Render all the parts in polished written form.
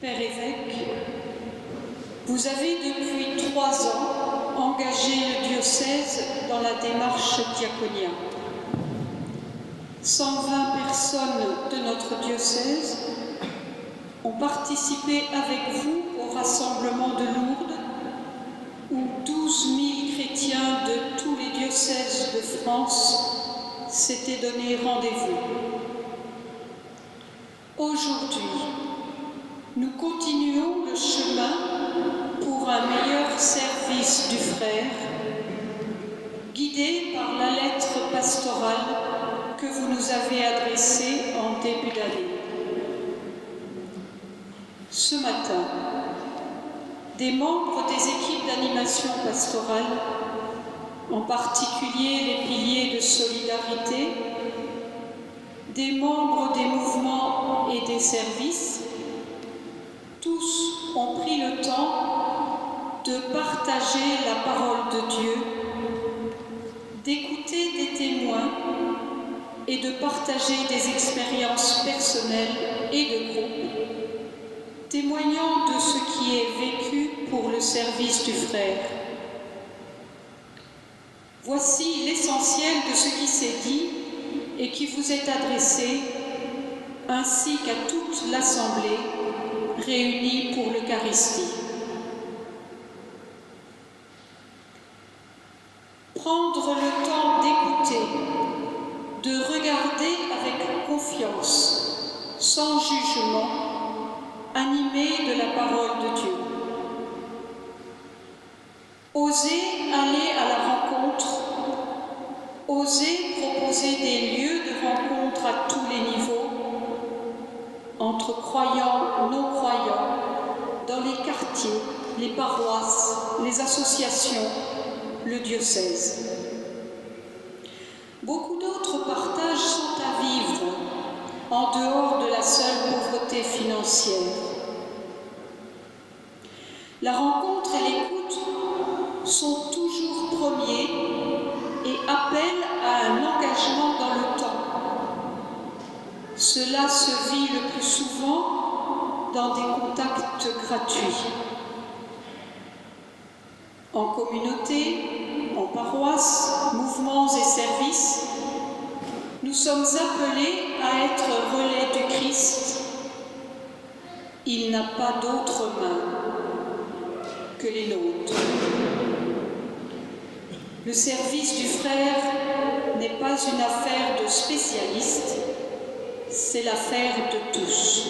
Père évêque, vous avez depuis 3 ans engagé le diocèse dans la démarche diaconia. 120 personnes de notre diocèse ont participé avec vous au rassemblement de Lourdes, où 12 000 chrétiens de tous les diocèses de France s'étaient donné rendez-vous. Aujourd'hui, nous continuons le chemin pour un meilleur service du frère, guidés par la lettre pastorale que vous nous avez adressée en début d'année. Ce matin, des membres des équipes d'animation pastorale, en particulier les piliers de solidarité, des membres des mouvements et des services, tous ont pris le temps de partager la parole de Dieu, d'écouter des témoins et de partager des expériences personnelles et de groupe, témoignant de ce qui est vécu pour le service du frère. Voici l'essentiel de ce qui s'est dit et qui vous est adressé, ainsi qu'à toute l'Assemblée réunie pour l'Eucharistie. Prendre le temps d'écouter, de regarder avec confiance, sans jugement, animé de la parole de Dieu. Oser aller à la rencontre, oser proposer des lieux de rencontre à tous les niveaux, entre croyants, non-croyants, dans les quartiers, les paroisses, les associations, le diocèse. Beaucoup d'autres partages sont à vivre en dehors de la seule pauvreté financière. La rencontre et l'écoute sont toujours premiers et appellent à un engagement dans le temps. Cela se vit le plus souvent dans des contacts gratuits. En communauté, en paroisse, mouvements et services, nous sommes appelés à être relais du Christ. Il n'a pas d'autre main que les nôtres. Le service du frère n'est pas une affaire de spécialistes, c'est l'affaire de tous.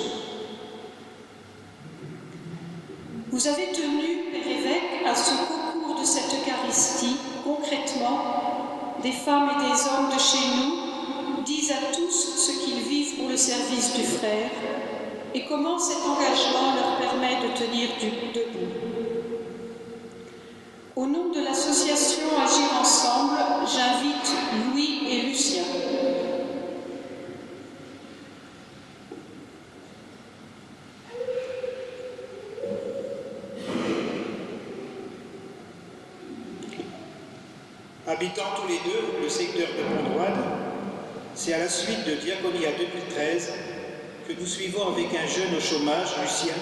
Vous avez tenu, Père évêque, à ce qu'au cours de cette Eucharistie, concrètement, des femmes et des hommes de chez nous disent à tous ce qu'ils vivent pour le service du frère et comment cet engagement leur permet de tenir debout. Au nom de l'association Agir Ensemble, j'invite Louis et Lucien. Habitant tous les deux le secteur de Pont-de-Roide, c'est à la suite de Diaconia 2013 que nous suivons avec un jeune au chômage, Lucien,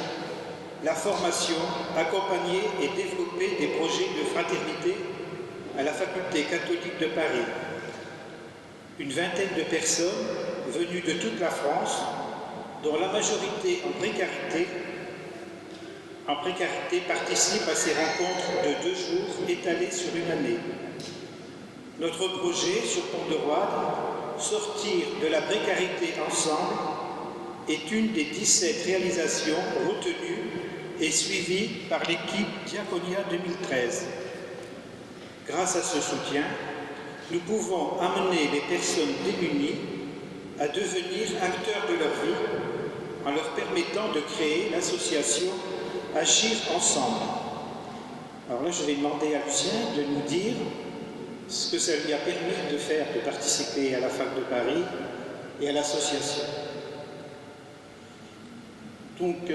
la formation, accompagner et développer des projets de fraternité à la Faculté catholique de Paris. Une vingtaine de personnes venues de toute la France, dont la majorité en précarité participent à ces rencontres de 2 jours étalées sur une année. Notre projet sur Pont-de-Roide, Sortir de la précarité ensemble, est une des 17 réalisations retenues et suivies par l'équipe Diaconia 2013. Grâce à ce soutien, nous pouvons amener les personnes démunies à devenir acteurs de leur vie en leur permettant de créer l'association Agir Ensemble. Alors là, je vais demander à Lucien de nous dire ce que ça lui a permis de faire, de participer à la Fac de Paris et à l'association. Donc,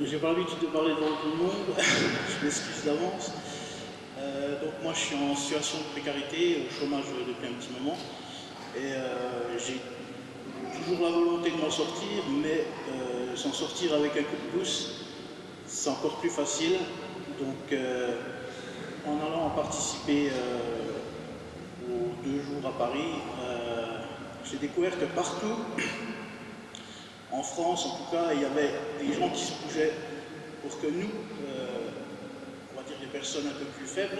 j'ai pas l'habitude de parler devant tout le monde, je m'excuse d'avance. Donc moi je suis en situation de précarité, au chômage depuis un petit moment, et j'ai toujours la volonté de m'en sortir, mais s'en sortir avec un coup de pouce, c'est encore plus facile. Donc en allant participer aux 2 jours à Paris, j'ai découvert que partout, en France en tout cas, il y avait des gens qui se bougeaient pour que nous, on va dire des personnes un peu plus faibles,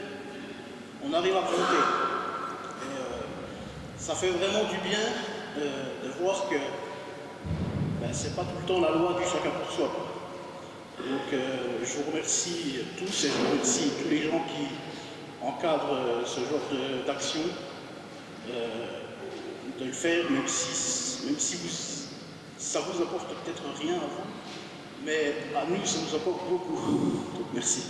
on arrive à monter. Et ça fait vraiment du bien de voir que c'est pas tout le temps la loi du chacun pour soi. Donc je vous remercie tous et je remercie tous les gens qui encadrent ce genre d'action, de le faire, même si ça vous apporte peut-être rien à vous, mais à nous ça nous apporte beaucoup. Donc merci.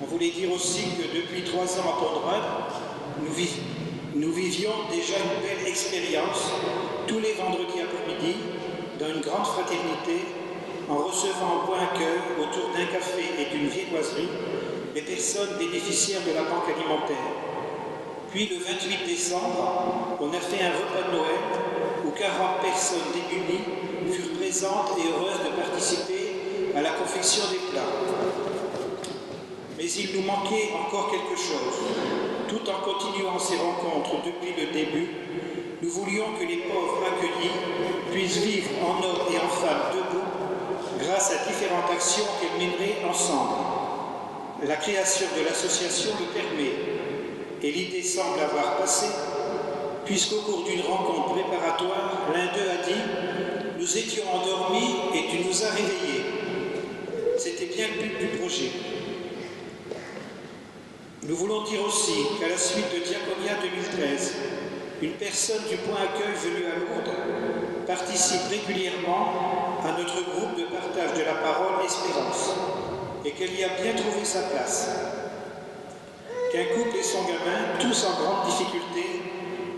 On voulait dire aussi que depuis 3 ans à Pont-de-Roide, nous vivions déjà une belle expérience tous les vendredis après-midi dans une grande fraternité en recevant au point accueil autour d'un café et d'une viennoiserie les personnes bénéficiaires de la banque alimentaire. Puis le 28 décembre, on a fait un repas de Noël où 40 personnes démunies furent présentes et heureuses de participer à la confection des plats. Mais il nous manquait encore quelque chose. Tout en continuant ces rencontres depuis le début, nous voulions que les pauvres accueillis puissent vivre en hommes et en femmes debout grâce à différentes actions qu'elles mèneraient ensemble. La création de l'association le permet et l'idée semble avoir passé puisqu'au cours d'une rencontre préparatoire, l'un d'eux a dit « Nous étions endormis et tu nous as réveillés ». C'était bien le but du projet. Nous voulons dire aussi qu'à la suite de Diaconia 2013, une personne du point accueil venue à Lourdes participe régulièrement à notre groupe de partage de la parole Espérance et qu'elle y a bien trouvé sa place. Qu'un couple et son gamin, tous en grande difficulté,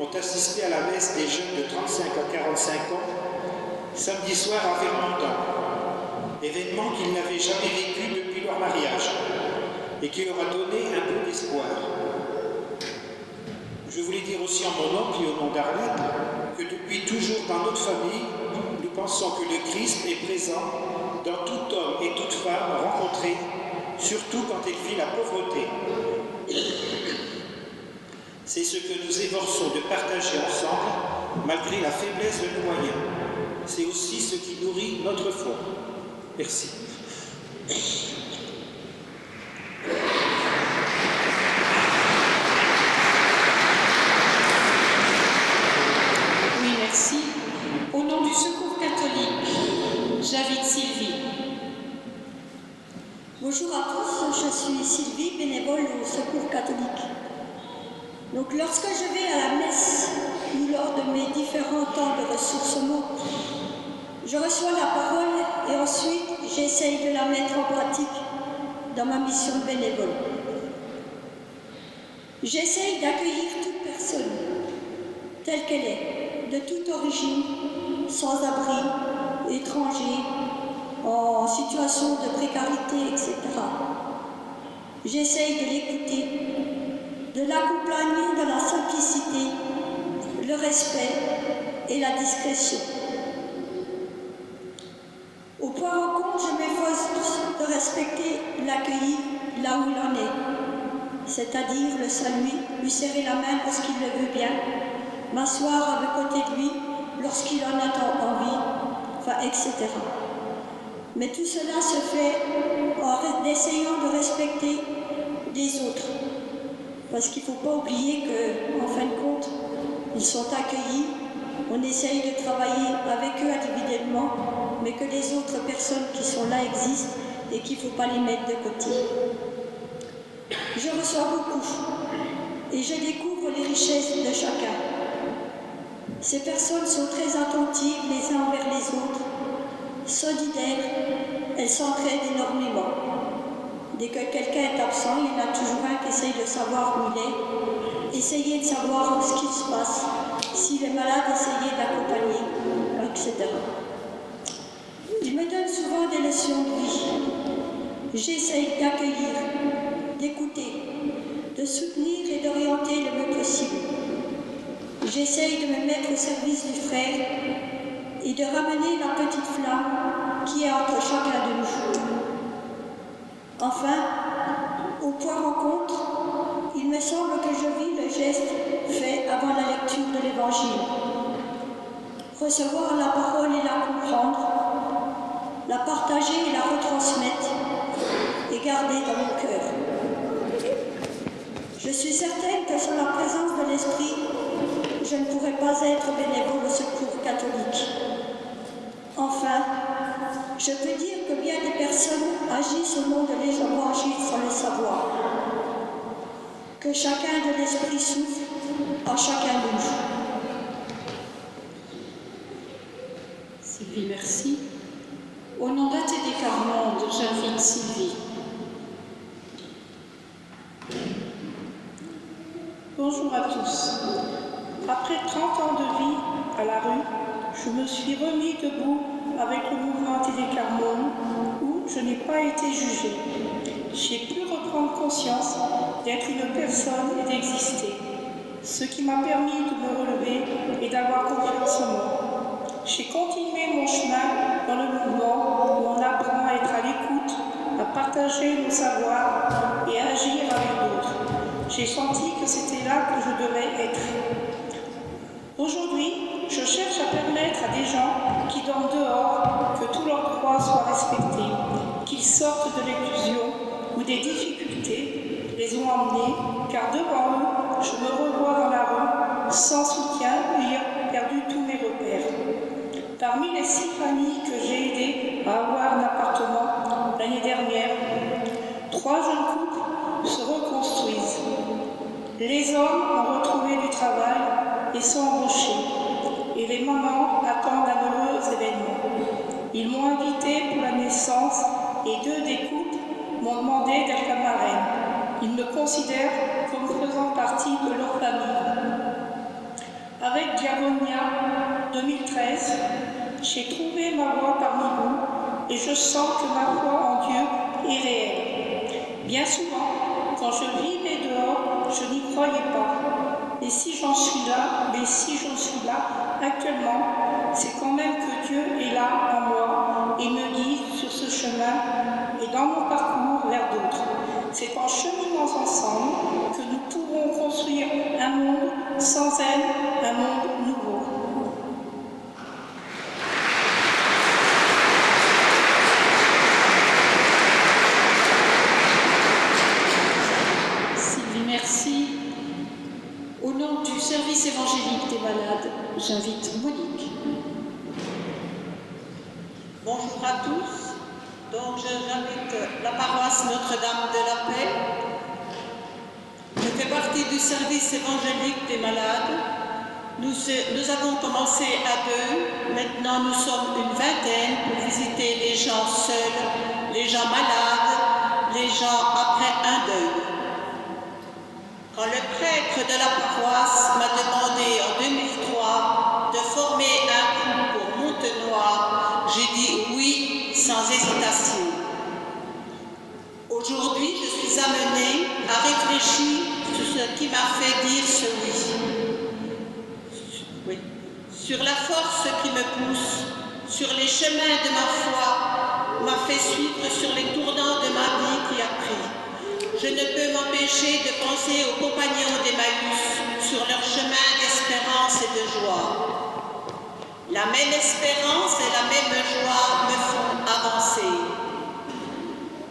ont assisté à la messe des jeunes de 35 à 45 ans samedi soir à Vermontant, événement qu'ils n'avaient jamais vécu depuis leur mariage et qui leur a donné un peu d'espoir. Je voulais dire aussi en mon nom, puis au nom d'Arlette, que depuis toujours dans notre famille, nous pensons que le Christ est présent dans tout homme et toute femme rencontrés, surtout quand il vit la pauvreté. C'est ce que nous efforçons de partager ensemble, malgré la faiblesse de nos moyens. C'est aussi ce qui nourrit notre foi. Merci. Au nom du Secours catholique, j'invite Sylvie. Bonjour à tous, je suis Sylvie, bénévole au Secours catholique. Donc lorsque je vais à la messe ou lors de mes différents temps de ressourcement, je reçois la parole et ensuite j'essaye de la mettre en pratique dans ma mission de bénévole. J'essaye d'accueillir toute personne telle qu'elle est, de toute origine, sans abri, étranger, en situation de précarité, etc. J'essaye de l'écouter, de l'accompagner dans la simplicité, le respect et la discrétion. Au point rencontre, je m'efforce de respecter l'accueilli là où il en est, c'est-à-dire le saluer, lui serrer la main lorsqu'il le veut bien, m'asseoir à côté de lui lorsqu'il en a envie, enfin, etc. Mais tout cela se fait en essayant de respecter les autres. Parce qu'il ne faut pas oublier qu'en fin de compte, ils sont accueillis, on essaye de travailler avec eux individuellement, mais que les autres personnes qui sont là existent et qu'il ne faut pas les mettre de côté. Je reçois beaucoup et je découvre les richesses de chacun. Ces personnes sont très attentives les uns envers les autres, solidaires, elles s'entraident énormément. Dès que quelqu'un est absent, il y en a toujours un qui essaye de savoir où il est, essayer de savoir ce qui se passe, s'il est malade, essayer d'accompagner, etc. Il me donne souvent des leçons de vie. J'essaye d'accueillir, d'écouter, de soutenir et d'orienter le mieux possible. J'essaye de me mettre au service du frère et de ramener la petite flamme qui est entre chacun de nous. Enfin, au point rencontre, il me semble que je vis le geste fait avant la lecture de l'Évangile. Recevoir la parole et la comprendre, la partager et la retransmettre et garder dans mon cœur. Je suis certaine que sans la présence de l'Esprit, je ne pourrais pas être bénévole au secours catholique. Enfin, je peux dire que bien des personnes agissent au nom de l'Évangile sans le savoir. Que chacun de l'Esprit souffle en chacun de nous. Sylvie, merci. Au nom d'ATD Carmonde, j'invite Sylvie. Bonjour à tous. Après 30 ans de vie à la rue, je me suis remis debout avec le mouvement ATD Carmonde où je n'ai pas été jugée. J'ai pu reprendre conscience d'être une personne et d'exister, ce qui m'a permis de me relever et d'avoir confiance en moi. J'ai continué mon chemin dans le mouvement où on apprend à être à l'écoute, à partager nos savoirs et à agir avec d'autres. J'ai senti que c'était là que je devais être. Aujourd'hui, je cherche à permettre à des gens qui dorment dehors que tous leurs droits soient respectés, qu'ils sortent de l'éclusion où des difficultés les ont emmenés, car devant eux, je me revois dans la rue, sans soutien, ayant perdu tous mes repères. Parmi les 6 familles que j'ai aidées à avoir un appartement l'année dernière, 3 jeunes couples se reconstruisent. Les hommes ont retrouvé du travail et sont embauchés. Et les mamans attendent un heureux événement. Ils m'ont invité pour la naissance et 2 des couples m'ont demandé d'être la marraine. Ils me considèrent comme faisant partie de leur famille. Avec Diagonia 2013, j'ai trouvé ma voie parmi vous et je sens que ma foi en Dieu est réelle. Bien souvent, quand je vivais dehors, je n'y croyais pas. Et si j'en suis là, actuellement, c'est quand même que Dieu est là en moi et me guide sur ce chemin et dans mon parcours vers d'autres. C'est en cheminant ensemble que nous pourrons construire un monde sans haine, un monde nouveau. Sylvie, merci. Au nom du service évangélique des malades, j'invite Monique. Bonjour à tous. Donc, j'invite la paroisse Notre-Dame de la Paix. Je fais partie du service évangélique des malades. Nous avons commencé à 2, maintenant nous sommes une vingtaine pour visiter les gens seuls, les gens malades, les gens après un deuil. Quand le prêtre de la paroisse m'a demandé en 2003 de former un groupe pour Montenoy, j'ai dit oui sans hésitation. Aujourd'hui, je suis amenée à réfléchir sur ce qui m'a fait dire ce oui. Sur la force qui me pousse, sur les chemins de ma foi, m'a fait suivre sur les tournants de ma vie qui a pris. Je ne peux m'empêcher de penser aux compagnons d'Emmaüs sur leur chemin d'espérance et de joie. La même espérance et la même joie me font avancer.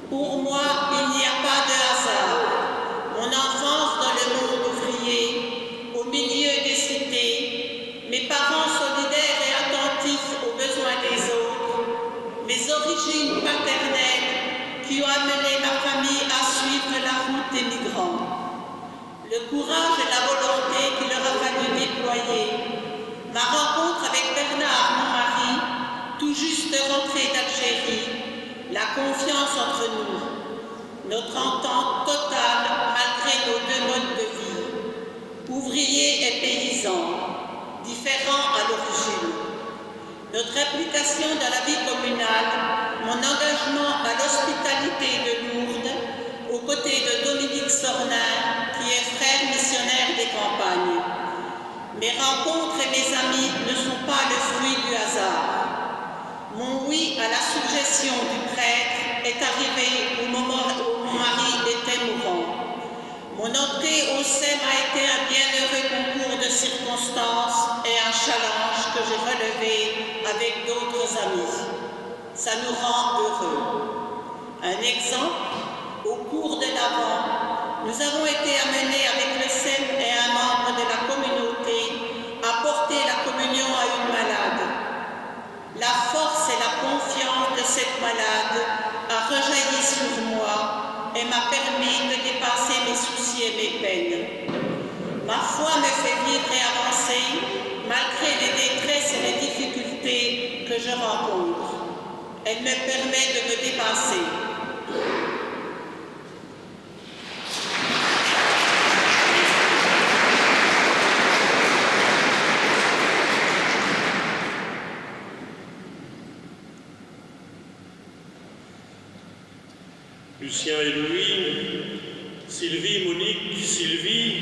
Pour moi, il n'y a pas de hasard. Mon enfance dans le monde ouvrier, au milieu des cités, mes parents solidaires et attentifs aux besoins des autres, mes origines paternelles qui ont amené ma famille à suivre la route des migrants, le courage et la volonté qu'il leur a fallu déployer, ma rencontre avec Bernard, mon mari, tout juste rentré d'Algérie, la confiance entre nous, notre entente totale malgré nos 2 modes de vie, ouvriers et paysans, différents à l'origine. Notre implication dans la vie communale mon engagement à l'hospitalité de Lourdes, aux côtés de Dominique Sornin, qui est frère missionnaire des campagnes. Mes rencontres et mes amis ne sont pas le fruit du hasard. Mon oui à la suggestion du prêtre est arrivé au moment où mon mari était mourant. Mon entrée au SEM a été un bienheureux concours de circonstances et un challenge que j'ai relevé avec d'autres amis. Ça nous rend heureux. Un exemple, au cours de l'Avent, nous avons été amenés avec le SEM et un membre de la communauté à porter la communion à une malade. La force et la confiance de cette malade a rejailli sur moi et m'a permis de dépasser mes soucis et mes peines. Ma foi me fait vivre et avancer malgré les détresses et les difficultés que je rencontre. Elle me permet de me dépasser. Lucien et Louis, Sylvie, Monique, Sylvie,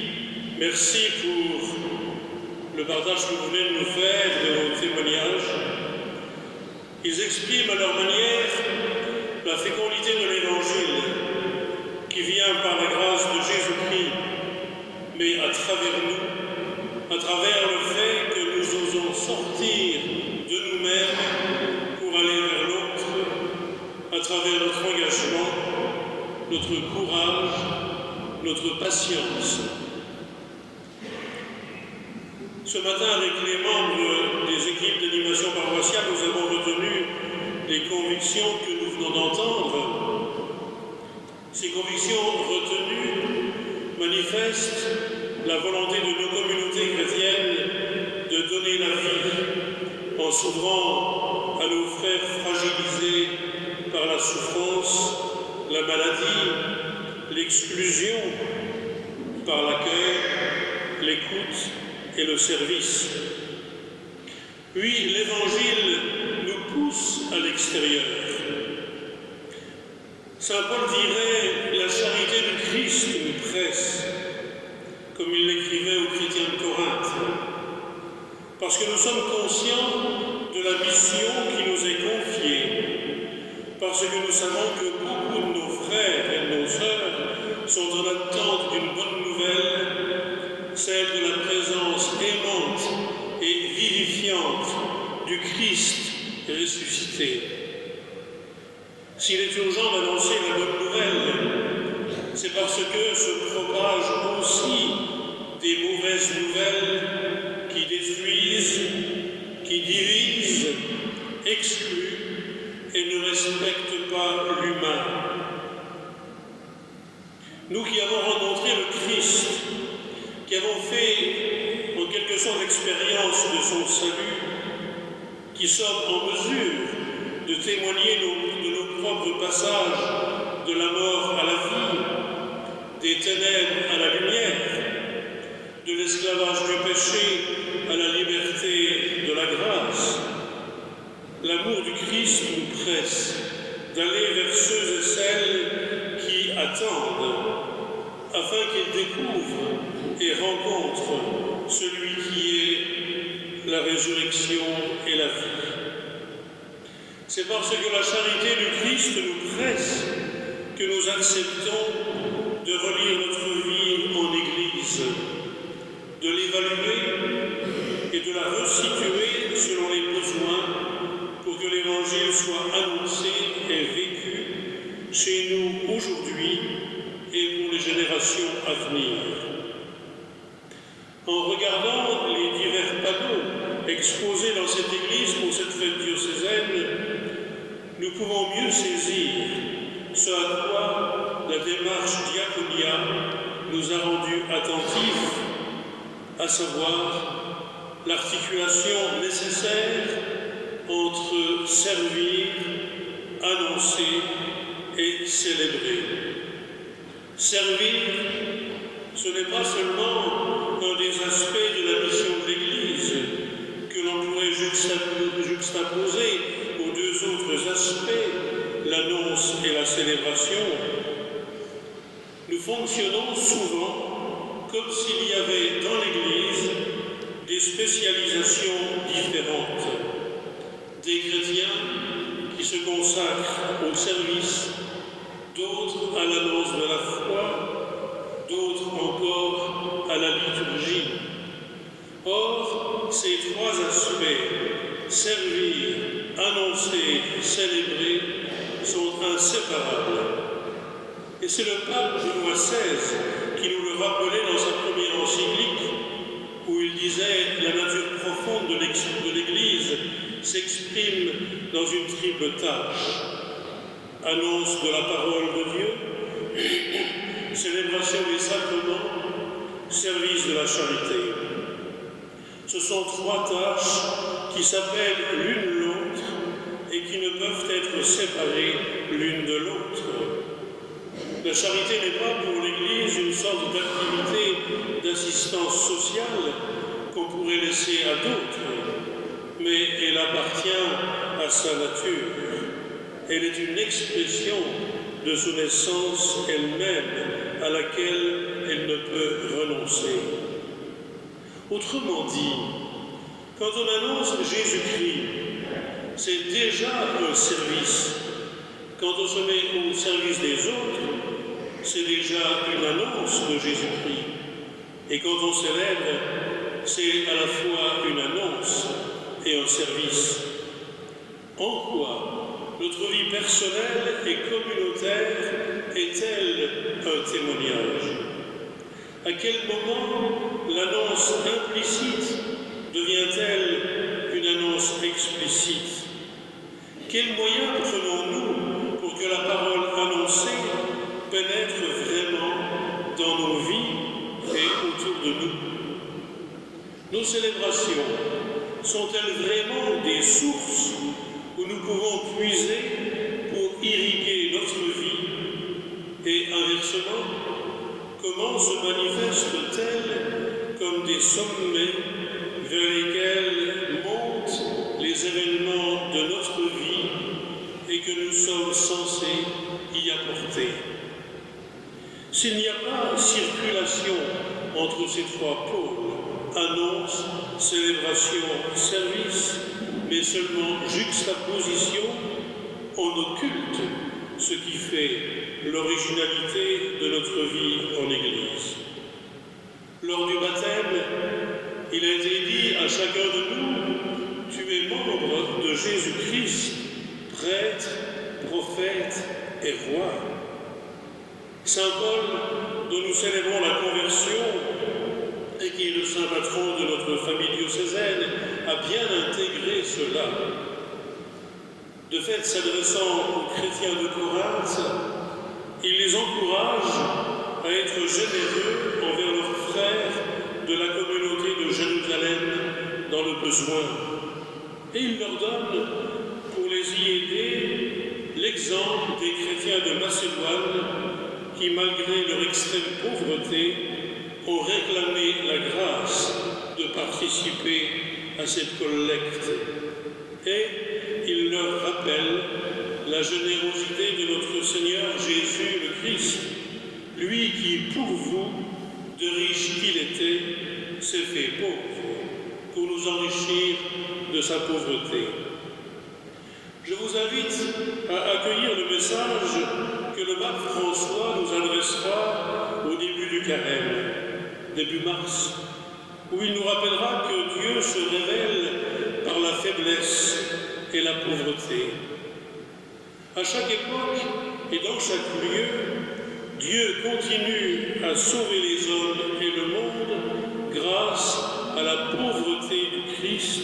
merci pour le partage que vous venez de nous faire, de vos témoignages. Ils expriment à leur manière la fécondité de l'Évangile qui vient par la grâce de Jésus-Christ, mais à travers nous, à travers le fait que nous osons sortir de nous-mêmes pour aller vers l'autre, à travers notre engagement, notre courage, notre patience. Ce matin, avec les membres des équipes d'animation paroissiale, nous avons retenu les convictions que nous venons d'entendre. Ces convictions retenues manifestent la volonté de nos communautés chrétiennes de donner la vie en s'ouvrant à nos frères fragilisés par la souffrance, la maladie, l'exclusion, par l'accueil, l'écoute et le service. Oui, l'Évangile nous pousse à l'extérieur. Saint Paul dirait « la charité du Christ nous presse », comme il l'écrivait aux chrétiens de Corinthe, parce que nous sommes conscients de la mission qui nous est confiée, parce que nous savons que beaucoup de nos frères et de nos sœurs sont en attente d'une bonne nouvelle, celle de la présence aimante et vivifiante du Christ ressuscité. S'il est urgent d'annoncer la bonne nouvelle, c'est parce que se propagent aussi des mauvaises nouvelles qui détruisent, qui divisent, excluent et ne respectent pas l'humain. Nous qui avons rencontré le Christ, qui avons fait en quelque sorte l'expérience de son salut, qui sommes en mesure de témoigner de nos propres passages de la mort à la vie, des ténèbres à la lumière, de l'esclavage du péché à la liberté de la grâce. L'amour du Christ nous presse d'aller vers ceux et celles qui attendent, afin qu'ils découvrent et rencontrent celui qui est la résurrection et la vie. C'est parce que la charité du Christ nous presse que nous acceptons de relire notre vie en Église, de l'évaluer et de la resituer selon les besoins pour que l'Évangile soit annoncé et vécu chez nous aujourd'hui et pour les générations à venir. En regardant les divers panneaux exposés dans cette église pour cette fête diocésaine, nous pouvons mieux saisir ce à quoi la démarche Diaconia nous a rendus attentifs, à savoir l'articulation nécessaire entre servir, annoncer et célébrer. Servir, ce n'est pas seulement un des aspects de la mission de l'Église que l'on pourrait juxtaposer aux deux autres aspects l'annonce et la célébration, nous fonctionnons souvent comme s'il y avait dans l'Église des spécialisations différentes. Des chrétiens qui se consacrent au service, d'autres à l'annonce de la foi, d'autres encore à la liturgie. Or, ces trois aspects, servir, annoncer, célébrer, sont inséparables. Et c'est le pape Benoît XVI qui nous le rappelait dans sa première encyclique, où il disait « La nature profonde de l'Église s'exprime dans une triple tâche. Annonce de la parole de Dieu, célébration des sacrements, service de la charité. » Ce sont trois tâches qui s'appellent l'une l'autre et qui ne peuvent être séparées l'une de l'autre. La charité n'est pas pour l'Église une sorte d'activité d'assistance sociale qu'on pourrait laisser à d'autres, mais elle appartient à sa nature. Elle est une expression de son essence elle-même à laquelle elle ne peut renoncer. Autrement dit, quand on annonce Jésus-Christ, c'est déjà un service. Quand on se met au service des autres, c'est déjà une annonce de Jésus-Christ. Et quand on célèbre, c'est à la fois une annonce et un service. En quoi notre vie personnelle et communautaire est-elle un témoignage? À quel moment l'annonce implicite devient-elle une annonce explicite? Quels moyens prenons-nous pour que la parole annoncée pénètre vraiment dans nos vies et autour de nous? Nos célébrations sont-elles vraiment des sources où nous pouvons puiser pour irriguer notre vie? Et inversement, comment se manifestent-elles comme des sommets vers lesquels montent les événements de notre vie et que nous sommes censés y apporter? S'il n'y a pas circulation entre ces trois pôles, annonce, célébration, service, mais seulement juxtaposition, on occulte ce qui fait l'originalité de notre vie en Église. Lors du baptême, il a été dit à chacun de nous, tu es membre de Jésus-Christ, prêtre, prophète et roi. Saint Paul, dont nous célébrons la conversion et qui est le saint patron de notre famille diocésaine, a bien intégré cela. De fait, s'adressant aux chrétiens de Corinthe, il les encourage à être généreux envers leurs frères de la communauté de Jérusalem dans le besoin. Et il leur donne, pour les y aider, l'exemple des chrétiens de Macédoine qui, malgré leur extrême pauvreté, ont réclamé la grâce de participer à cette collecte. Et il leur rappelle la générosité de notre Seigneur Jésus le Christ, lui qui, pour vous, de riche qu'il était, s'est fait pauvre, pour nous enrichir de sa pauvreté. Je vous invite à accueillir le message que le pape François nous adressera au début du carême, début mars, où il nous rappellera que Dieu se révèle par la faiblesse et la pauvreté. À chaque époque et dans chaque lieu, Dieu continue à sauver les hommes et le monde grâce à la pauvreté du Christ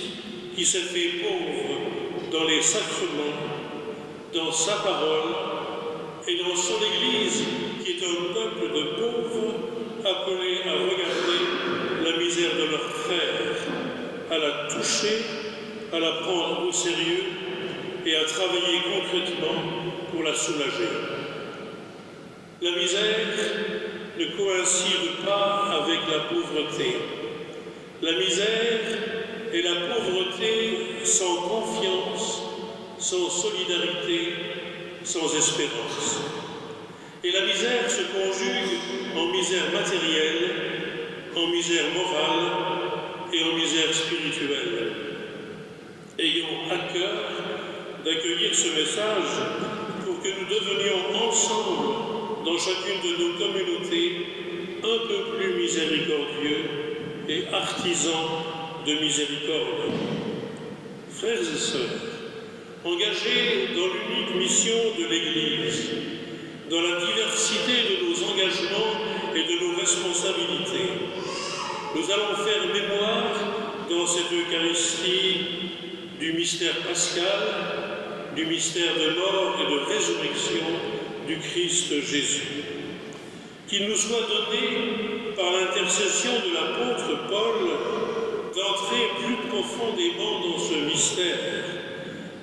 qui s'est fait pauvre dans les sacrements, dans sa parole et dans son Église qui est un peuple de pauvres appelés à regarder la misère de leurs frères, à la toucher, à la prendre au sérieux et à travailler concrètement pour la soulager. La misère ne coïncide pas avec la pauvreté. La misère est la pauvreté sans confiance, sans solidarité, sans espérance. Et la misère se conjugue en misère matérielle, en misère morale et en misère spirituelle. Ayons à cœur d'accueillir ce message pour que nous devenions ensemble, dans chacune de nos communautés, un peu plus miséricordieux et artisans de miséricorde. Frères et sœurs, engagés dans l'unique mission de l'Église, dans la diversité de nos engagements et de nos responsabilités, nous allons faire mémoire dans cette Eucharistie du mystère pascal, du mystère de mort et de résurrection du Christ Jésus. Qu'il nous soit donné, par l'intercession de l'apôtre Paul, d'entrer plus profondément dans ce mystère,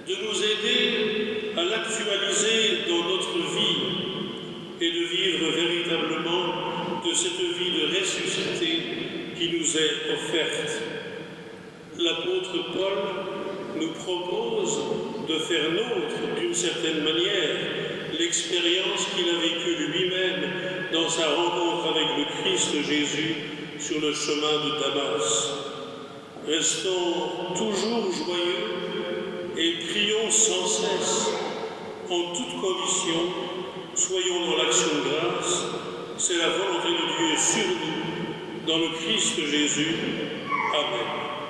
de nous aider à l'actualiser dans notre vie et de vivre véritablement de cette vie de ressuscité qui nous est offerte. L'apôtre Paul nous propose de faire nôtre, d'une certaine manière, l'expérience qu'il a vécue lui-même dans sa rencontre avec le Christ Jésus sur le chemin de Damas. Restons toujours joyeux et prions sans cesse, en toute condition, soyons dans l'action de grâce, c'est la volonté de Dieu sur nous, dans le Christ Jésus. Amen.